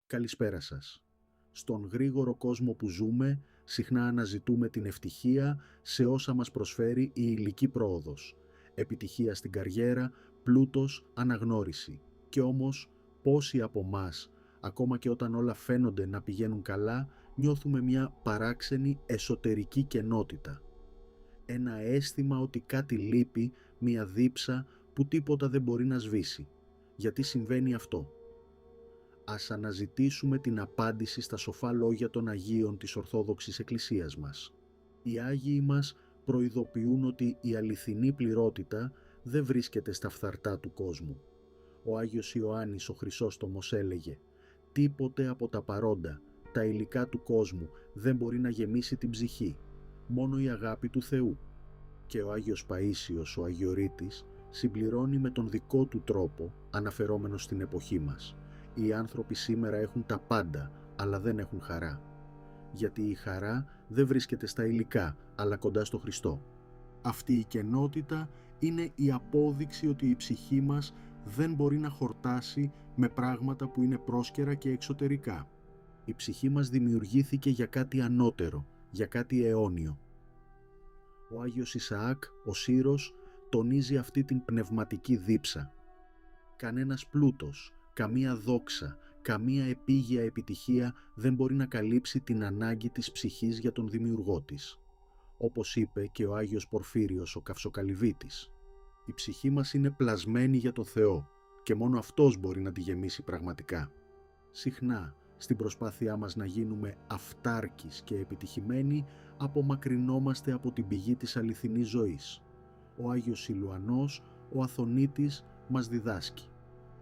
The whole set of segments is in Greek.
Καλησπέρα σας. Στον γρήγορο κόσμο που ζούμε, συχνά αναζητούμε την ευτυχία σε όσα μας προσφέρει η υλική πρόοδος. Επιτυχία στην καριέρα, πλούτος, αναγνώριση. Και όμως, πόσοι από μας, ακόμα και όταν όλα φαίνονται να πηγαίνουν καλά, νιώθουμε μια παράξενη εσωτερική κενότητα. Ένα αίσθημα ότι κάτι λείπει, μια δίψα που τίποτα δεν μπορεί να σβήσει. Γιατί συμβαίνει αυτό? Ας αναζητήσουμε την απάντηση στα σοφά λόγια των Αγίων της Ορθόδοξης Εκκλησίας μας. Οι Άγιοι μας προειδοποιούν ότι η αληθινή πληρότητα δεν βρίσκεται στα φθαρτά του κόσμου. Ο Άγιος Ιωάννης ο Χρυσόστομος έλεγε «Τίποτε από τα παρόντα, τα υλικά του κόσμου δεν μπορεί να γεμίσει την ψυχή, μόνο η αγάπη του Θεού». Και ο Άγιος Παΐσιος ο Αγιορείτης συμπληρώνει με τον δικό του τρόπο, αναφερόμενος στην εποχή μας. Οι άνθρωποι σήμερα έχουν τα πάντα, αλλά δεν έχουν χαρά. Γιατί η χαρά δεν βρίσκεται στα υλικά, αλλά κοντά στο Χριστό. Αυτή η κενότητα είναι η απόδειξη ότι η ψυχή μας δεν μπορεί να χορτάσει με πράγματα που είναι πρόσκαιρα και εξωτερικά. Η ψυχή μας δημιουργήθηκε για κάτι ανώτερο, για κάτι αιώνιο. Ο Άγιος Ισαάκ, ο Σύρος, τονίζει αυτή την πνευματική δίψα. Κανένας πλούτος, καμία δόξα, καμία επίγεια επιτυχία δεν μπορεί να καλύψει την ανάγκη της ψυχής για τον δημιουργό της. Όπως είπε και ο Άγιος Πορφύριος ο Καυσοκαλυβίτης, η ψυχή μας είναι πλασμένη για το Θεό και μόνο Αυτός μπορεί να τη γεμίσει πραγματικά. Συχνά, στην προσπάθειά μας να γίνουμε αυτάρκης και επιτυχημένοι, απομακρυνόμαστε από την πηγή της αληθινής ζωής. Ο Άγιος Σιλουανός, ο Αθωνίτης, μας διδάσκει.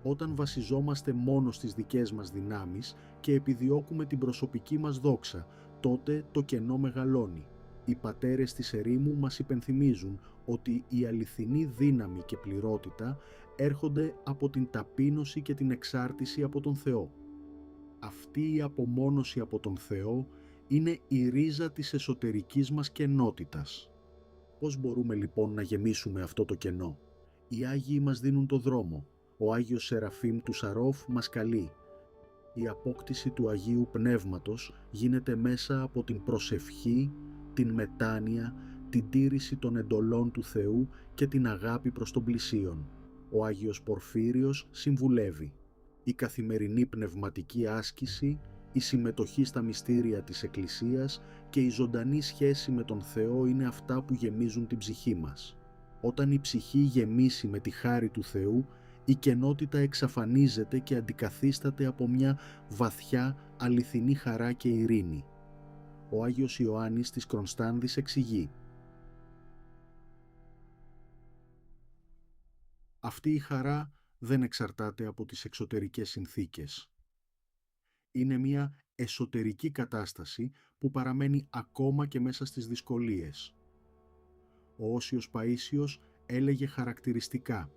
Όταν βασιζόμαστε μόνο στις δικές μας δυνάμεις και επιδιώκουμε την προσωπική μας δόξα, τότε το κενό μεγαλώνει. Οι πατέρες της ερήμου μας υπενθυμίζουν ότι η αληθινή δύναμη και πληρότητα έρχονται από την ταπείνωση και την εξάρτηση από τον Θεό. Αυτή η απομόνωση από τον Θεό είναι η ρίζα της εσωτερικής μας κενότητας. Πώς μπορούμε λοιπόν να γεμίσουμε αυτό το κενό? Οι Άγιοι μας δίνουν το δρόμο. Ο Άγιος Σεραφείμ του Σαρόφ μας καλεί. Η απόκτηση του Αγίου Πνεύματος γίνεται μέσα από την προσευχή, την μετάνοια, την τήρηση των εντολών του Θεού και την αγάπη προς τον πλησίον. Ο Άγιος Πορφύριος συμβουλεύει. Η καθημερινή πνευματική άσκηση, η συμμετοχή στα μυστήρια της Εκκλησίας και η ζωντανή σχέση με τον Θεό είναι αυτά που γεμίζουν την ψυχή μας. Όταν η ψυχή γεμίσει με τη χάρη του Θεού, η κενότητα εξαφανίζεται και αντικαθίσταται από μια βαθιά αληθινή χαρά και ειρήνη. Ο Άγιος Ιωάννης της Κρονστάνδης εξηγεί «Αυτή η χαρά δεν εξαρτάται από τις εξωτερικές συνθήκες. Είναι μια εσωτερική κατάσταση που παραμένει ακόμα και μέσα στις δυσκολίες». Ο Όσιος Παΐσιος έλεγε χαρακτηριστικά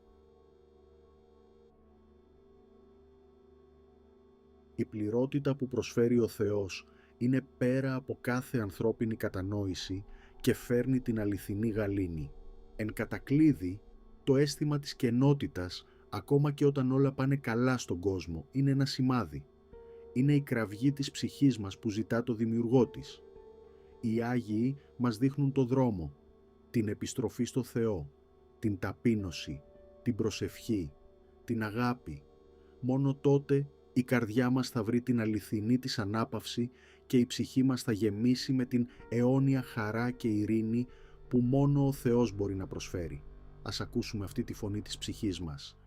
«Η πληρότητα που προσφέρει ο Θεός είναι πέρα από κάθε ανθρώπινη κατανόηση και φέρνει την αληθινή γαλήνη. Εν κατακλείδη, το αίσθημα της κενότητας, ακόμα και όταν όλα πάνε καλά στον κόσμο, είναι ένα σημάδι. Είναι η κραυγή της ψυχής μας που ζητά το δημιουργό της. Οι Άγιοι μας δείχνουν το δρόμο, την επιστροφή στο Θεό, την ταπείνωση, την προσευχή, την αγάπη. Μόνο τότε η καρδιά μας θα βρει την αληθινή της ανάπαυση και η ψυχή μας θα γεμίσει με την αιώνια χαρά και ειρήνη που μόνο ο Θεός μπορεί να προσφέρει. Ας ακούσουμε αυτή τη φωνή της ψυχής μας.